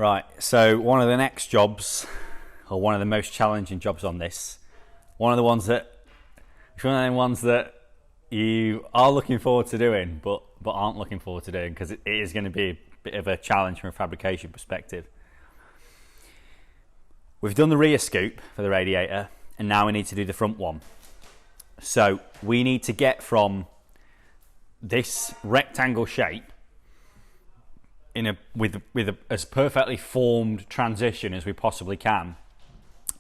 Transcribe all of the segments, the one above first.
Right, so one of the next jobs, or one of the most challenging jobs on this, it's one of the ones that you are looking forward to doing, but aren't looking forward to doing, because it is going to be a bit of a challenge from a fabrication perspective. We've done the rear scoop for the radiator, and now we need to do the front one. So we need to get from this rectangle shape with as perfectly formed transition as we possibly can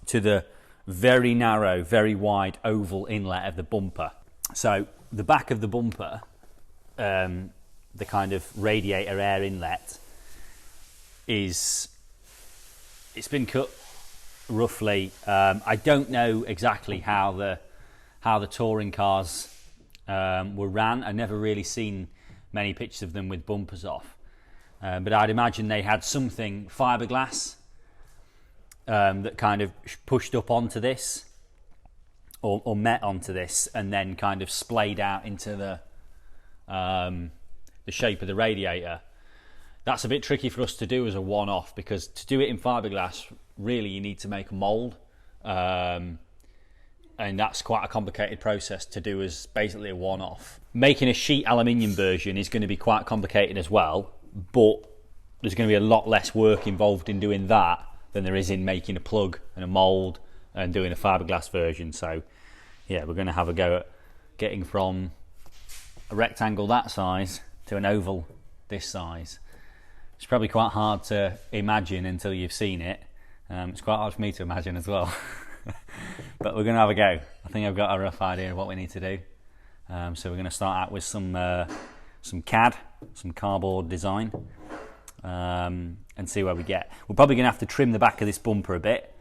to the very narrow, very wide oval inlet of the bumper. So the back of the bumper, the kind of radiator air inlet, it's been cut roughly. I don't know exactly how the touring cars were ran. I've never really seen many pictures of them with bumpers off. But I'd imagine they had something fiberglass that kind of pushed up onto this or met onto this and then kind of splayed out into the shape of the radiator. That's a bit tricky for us to do as a one-off, because to do it in fiberglass, really you need to make a mould, and that's quite a complicated process to do as basically a one-off. Making a sheet aluminium version is going to be quite complicated as well, but there's going to be a lot less work involved in doing that than there is in making a plug and a mould and doing a fiberglass version. So yeah, we're going to have a go at getting from a rectangle that size to an oval this size. It's probably quite hard to imagine until you've seen it. It's quite hard for me to imagine as well. But we're going to have a go. I think I've got a rough idea of what we need to do. So we're going to start out with some CAD, some cardboard design, and see where we get. We're probably going to have to trim the back of this bumper a bit.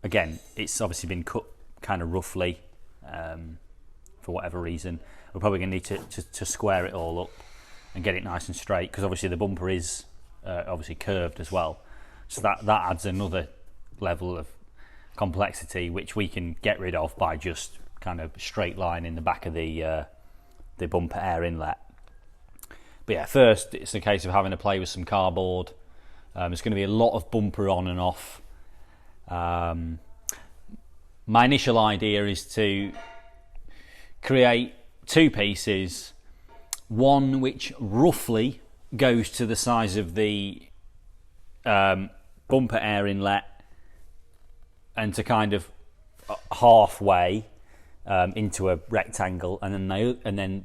Again, it's obviously been cut kind of roughly for whatever reason. We're probably going to need to square it all up and get it nice and straight, because obviously the bumper is obviously curved as well. So that adds another level of complexity, which we can get rid of by just kind of straight line in the back of the bumper air inlet. But yeah, first it's a case of having to play with some cardboard. There's going to be a lot of bumper on and off. My initial idea is to create two pieces, one which roughly goes to the size of the bumper air inlet, and to kind of halfway into a rectangle, and then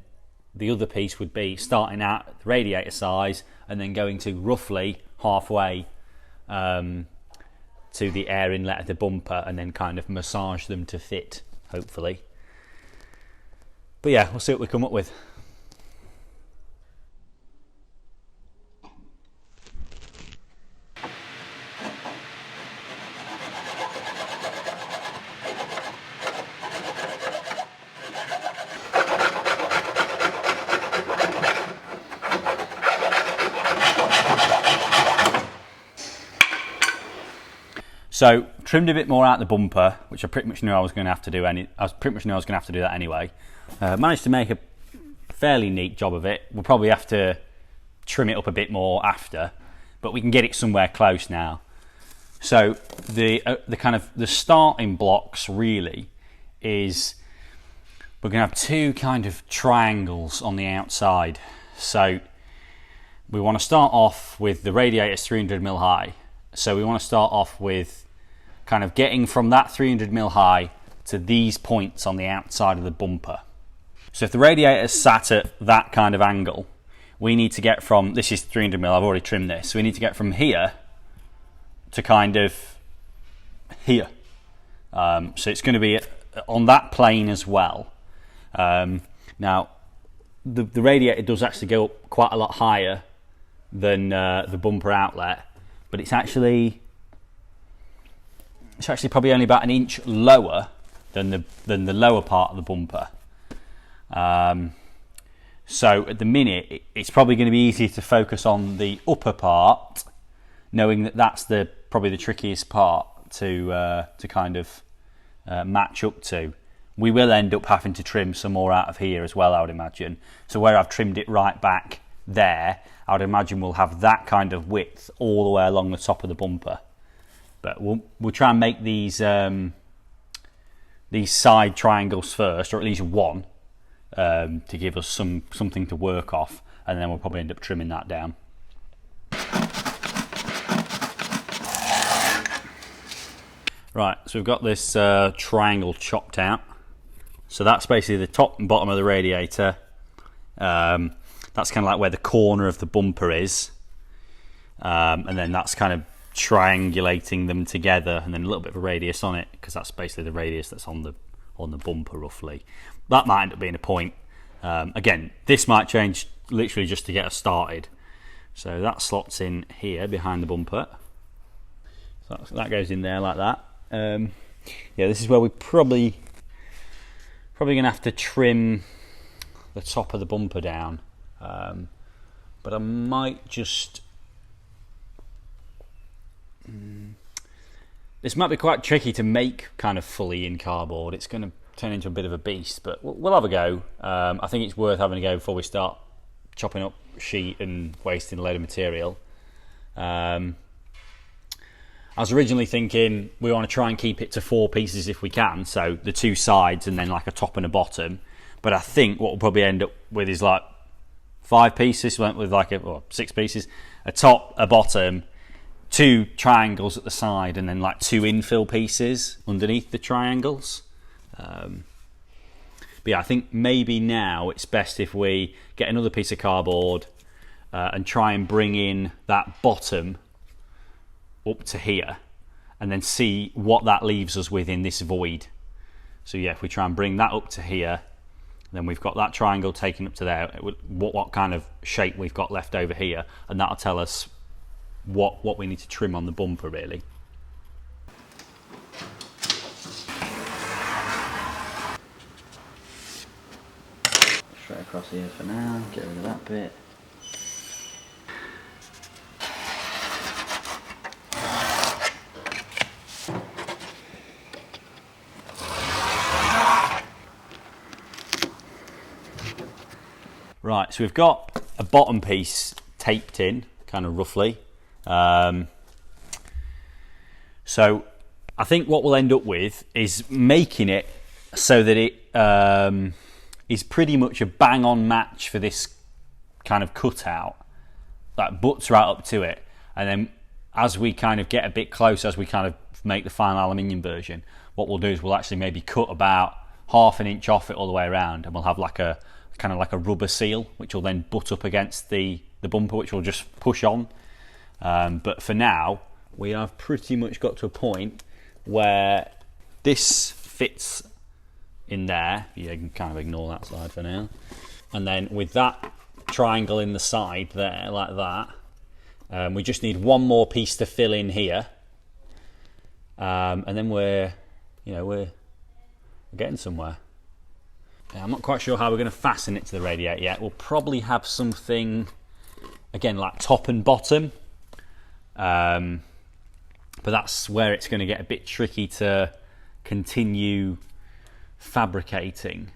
the other piece would be starting out at the radiator size and then going to roughly halfway to the air inlet of the bumper, and then kind of massage them to fit, hopefully. But yeah, we'll see what we come up with. So trimmed a bit more out the bumper, which I pretty much knew I was going to have to do. That anyway. Managed to make a fairly neat job of it. We'll probably have to trim it up a bit more after, but we can get it somewhere close now. So the kind of the starting blocks really is we're going to have two kind of triangles on the outside. So we want to start off with the radiator 300mm high. So we want to start off with kind of getting from that 300mm high to these points on the outside of the bumper. So if the radiator is sat at that kind of angle, we need to get from, this is 300mm, I've already trimmed this, so we need to get from here to kind of here. So it's going to be on that plane as well. Now, the radiator does actually go up quite a lot higher than the bumper outlet, but it's actually probably only about an inch lower than the lower part of the bumper. So at the minute, it's probably going to be easier to focus on the upper part, knowing that that's probably the trickiest part to kind of match up to. We will end up having to trim some more out of here as well, I would imagine. So where I've trimmed it right back there, I would imagine we'll have that kind of width all the way along the top of the bumper. But we'll try and make these side triangles first, or at least one, to give us something to work off, and then we'll probably end up trimming that down. Right, so we've got this triangle chopped out. So that's basically the top and bottom of the radiator. That's kind of like where the corner of the bumper is. And then that's kind of triangulating them together, and then a little bit of a radius on it, because that's basically the radius that's on the bumper roughly. That might end up being a point. Again, this might change literally just to get us started. So that slots in here behind the bumper. So that goes in there like that. Yeah, this is where we probably going to have to trim the top of the bumper down. But I might just... This might be quite tricky to make kind of fully in cardboard. It's going to turn into a bit of a beast, but we'll have a go. I think it's worth having a go before we start chopping up sheet and wasting a load of material. I was originally thinking we want to try and keep it to 4 pieces if we can, so the 2 sides and then like a top and a bottom. But I think what we'll probably end up with is like 5 pieces, went with like 6 pieces, a top, a bottom, 2 triangles at the side, and then like 2 infill pieces underneath the triangles. But yeah, I think maybe now it's best if we get another piece of cardboard and try and bring in that bottom up to here, and then see what that leaves us with in this void. So yeah, if we try and bring that up to here, then we've got that triangle taken up to there, what kind of shape we've got left over here, and that'll tell us what we need to trim on the bumper really. Straight across here for now, get rid of that bit. Right, so we've got a bottom piece taped in, kind of roughly. So I think what we'll end up with is making it so that it is pretty much a bang-on match for this kind of cutout. That butts right up to it. And then as we kind of get a bit closer, as we kind of make the final aluminium version, what we'll do is we'll actually maybe cut about ½ an inch off it all the way around, and we'll have like a kind of like a rubber seal, which will then butt up against the bumper, which will just push on. But for now, we have pretty much got to a point where this fits in there. You can kind of ignore that side for now. And then with that triangle in the side there, like that, we just need one more piece to fill in here. And then we're getting somewhere. I'm not quite sure how we're going to fasten it to the radiator yet. We'll probably have something, again, like top and bottom. But that's where it's going to get a bit tricky to continue fabricating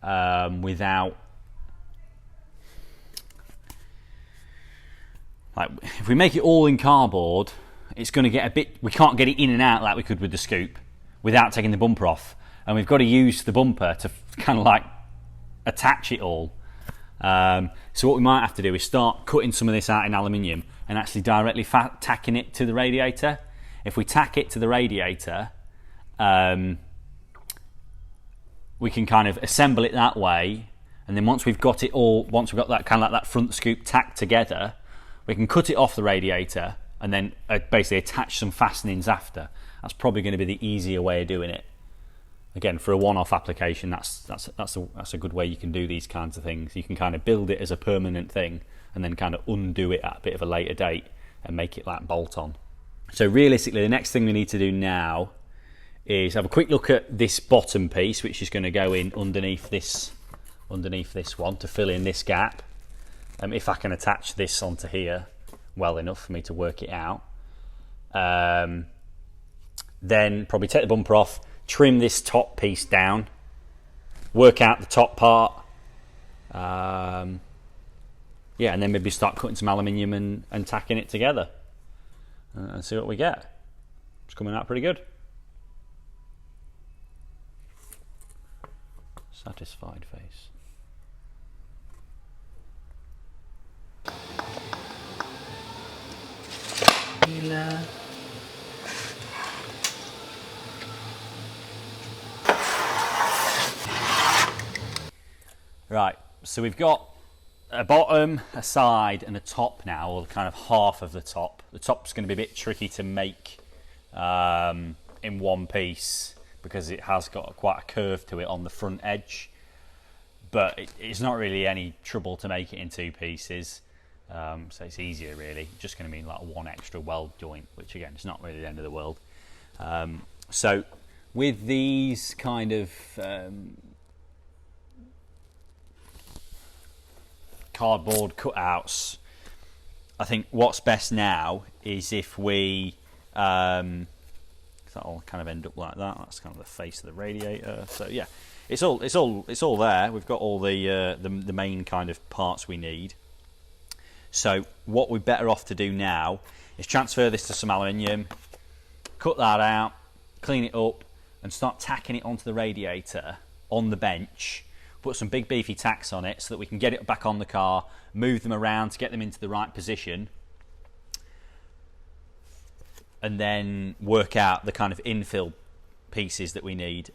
without... Like, if we make it all in cardboard, it's going to get a bit... We can't get it in and out like we could with the scoop without taking the bumper off. And we've got to use the bumper to kind of like attach it all. So what we might have to do is start cutting some of this out in aluminium and actually directly tacking it to the radiator. If we tack it to the radiator, we can kind of assemble it that way, and then once we've got that kind of like that front scoop tacked together, we can cut it off the radiator and then basically attach some fastenings after. That's probably going to be the easier way of doing it. Again, for a one-off application, that's a good way you can do these kinds of things. You can kind of build it as a permanent thing and then kind of undo it at a bit of a later date and make it like bolt-on. So realistically, the next thing we need to do now is have a quick look at this bottom piece, which is going to go in underneath this one to fill in this gap. If I can attach this onto here well enough for me to work it out. Then probably take the bumper off, trim this top piece down, work out the top part, yeah, and then maybe start cutting some aluminium and tacking it together and see what we get. It's coming out pretty good. Satisfied face. Right, so we've got a bottom, a side and a top now, or kind of half of the top. The top's going to be a bit tricky to make in one piece because it has got quite a curve to it on the front edge, but it's not really any trouble to make it in two pieces, so it's easier really. Just going to mean like one extra weld joint, which again is not really the end of the world. So with these kind of cardboard cutouts, I think what's best now is if we that'll kind of end up like that. That's kind of the face of the radiator. So yeah, it's all there. We've got all the main kind of parts we need. So what we're better off to do now is transfer this to some aluminium, cut that out, clean it up, and start tacking it onto the radiator on the bench. Put some big beefy tacks on it so that we can get it back on the car, move them around to get them into the right position, and then work out the kind of infill pieces that we need.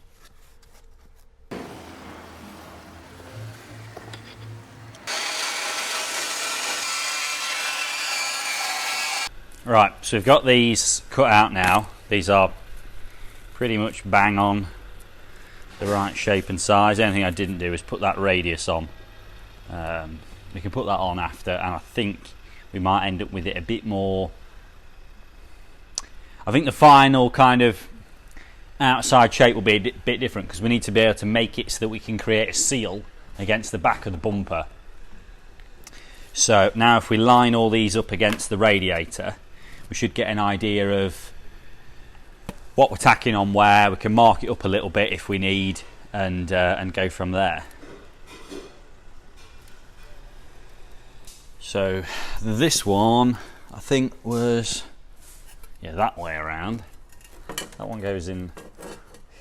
Right, so we've got these cut out now. These are pretty much bang on the right shape and size. The only thing I didn't do is put that radius on. We can put that on after, and I think we might end up with it a bit more. I think the final kind of outside shape will be a bit different because we need to be able to make it so that we can create a seal against the back of the bumper. So now if we line all these up against the radiator, we should get an idea of what we're tacking on where. We can mark it up a little bit if we need, and go from there. So this one I think was, yeah, that way around. That one goes in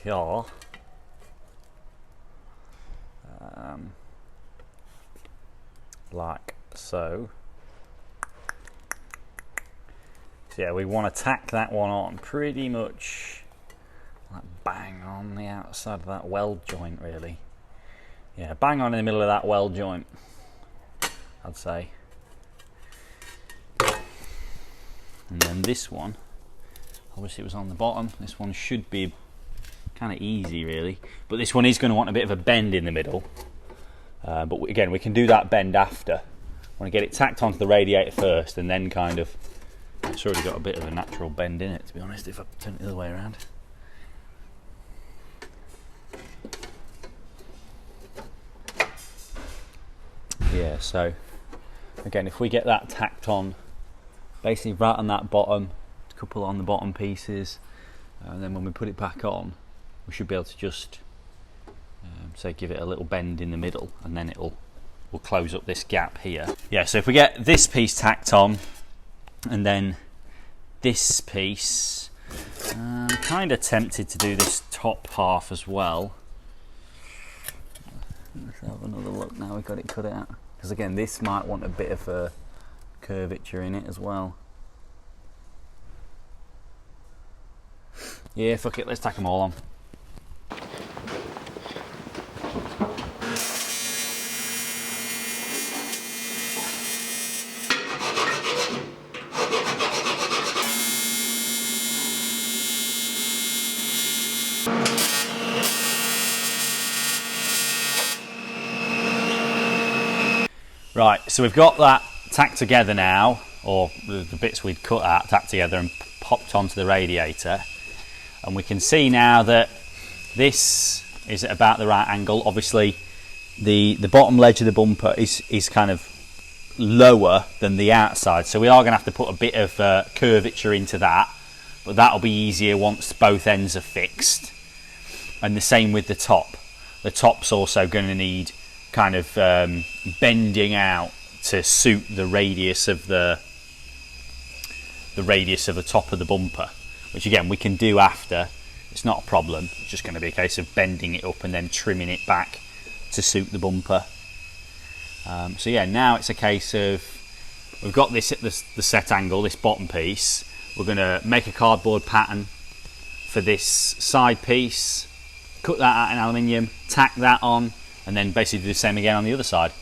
here. Like so. So yeah, we want to tack that one on pretty much like bang on the outside of that weld joint, really. Yeah, bang on in the middle of that weld joint, I'd say. And then this one, obviously it was on the bottom. This one should be kind of easy, really. But this one is going to want a bit of a bend in the middle. But again, we can do that bend after. I want to get it tacked onto the radiator first, and then kind of. It's already got a bit of a natural bend in it, to be honest, if I turn it the other way around. Yeah, so again, if we get that tacked on basically right on that bottom, a couple on the bottom pieces, and then when we put it back on, we should be able to just say give it a little bend in the middle, and then we'll close up this gap here. Yeah, so if we get this piece tacked on, and then this piece, I'm kind of tempted to do this top half as well. Let's have another look now we've got it cut out, because again this might want a bit of a curvature in it as well. Yeah, fuck it, let's tack them all on. Right, so we've got that tacked together now, or the bits we'd cut out tacked together and popped onto the radiator, and we can see now that this is at about the right angle. Obviously the bottom ledge of the bumper is kind of lower than the outside, so we are going to have to put a bit of curvature into that, but that'll be easier once both ends are fixed. And the same with the top. The top's also going to need kind of bending out to suit the radius of the top of the bumper, which again we can do after. It's not a problem. It's just going to be a case of bending it up and then trimming it back to suit the bumper. So yeah, now it's a case of, we've got this at the set angle, this bottom piece. We're going to make a cardboard pattern for this side piece, cut that out in aluminium, tack that on, and then basically do the same again on the other side.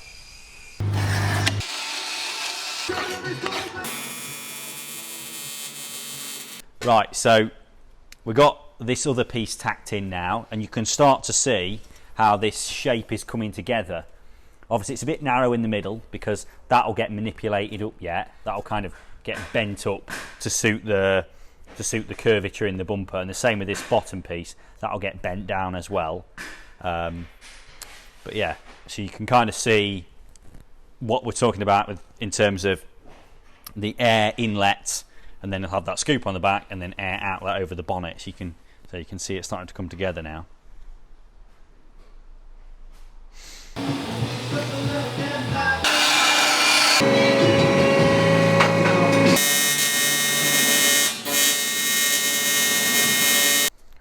Right, so we've got this other piece tacked in now, and you can start to see how this shape is coming together. Obviously it's a bit narrow in the middle because that'll get manipulated up yet. That'll kind of get bent up to suit the curvature in the bumper, and the same with this bottom piece. That'll get bent down as well. But yeah, so you can kind of see what we're talking about in terms of the air inlet, and then it'll have that scoop on the back, and then air outlet over the bonnet. So you can see it starting to come together now.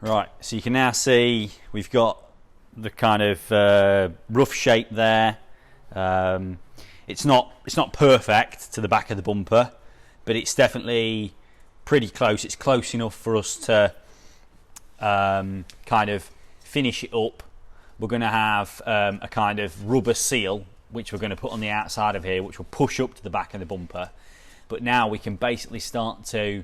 Right, so you can now see we've got the kind of rough shape there. It's not perfect to the back of the bumper, but it's definitely pretty close. It's close enough for us to kind of finish it up. We're going to have a kind of rubber seal which we're going to put on the outside of here, which will push up to the back of the bumper. But now we can basically start to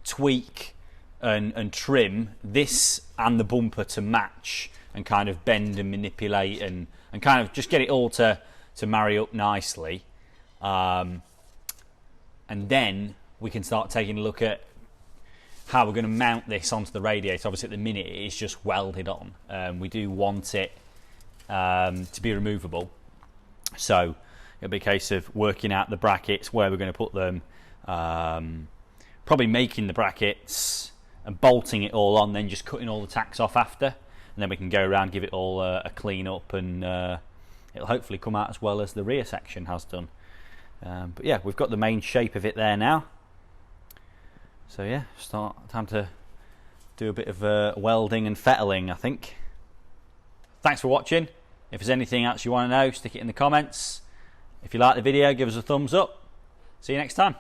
tweak and trim this and the bumper to match, and kind of bend and manipulate and kind of just get it all to marry up nicely. And then we can start taking a look at how we're going to mount this onto the radiator. Obviously at the minute it is just welded on. We do want it to be removable, so it'll be a case of working out the brackets, where we're going to put them, probably making the brackets and bolting it all on, then just cutting all the tacks off after, and then we can go around, give it all a clean up, and it'll hopefully come out as well as the rear section has done. But yeah, we've got the main shape of it there now. So yeah, time to do a bit of welding and fettling, I think. Thanks for watching. If there's anything else you want to know, stick it in the comments. If you like the video, give us a thumbs up. See you next time.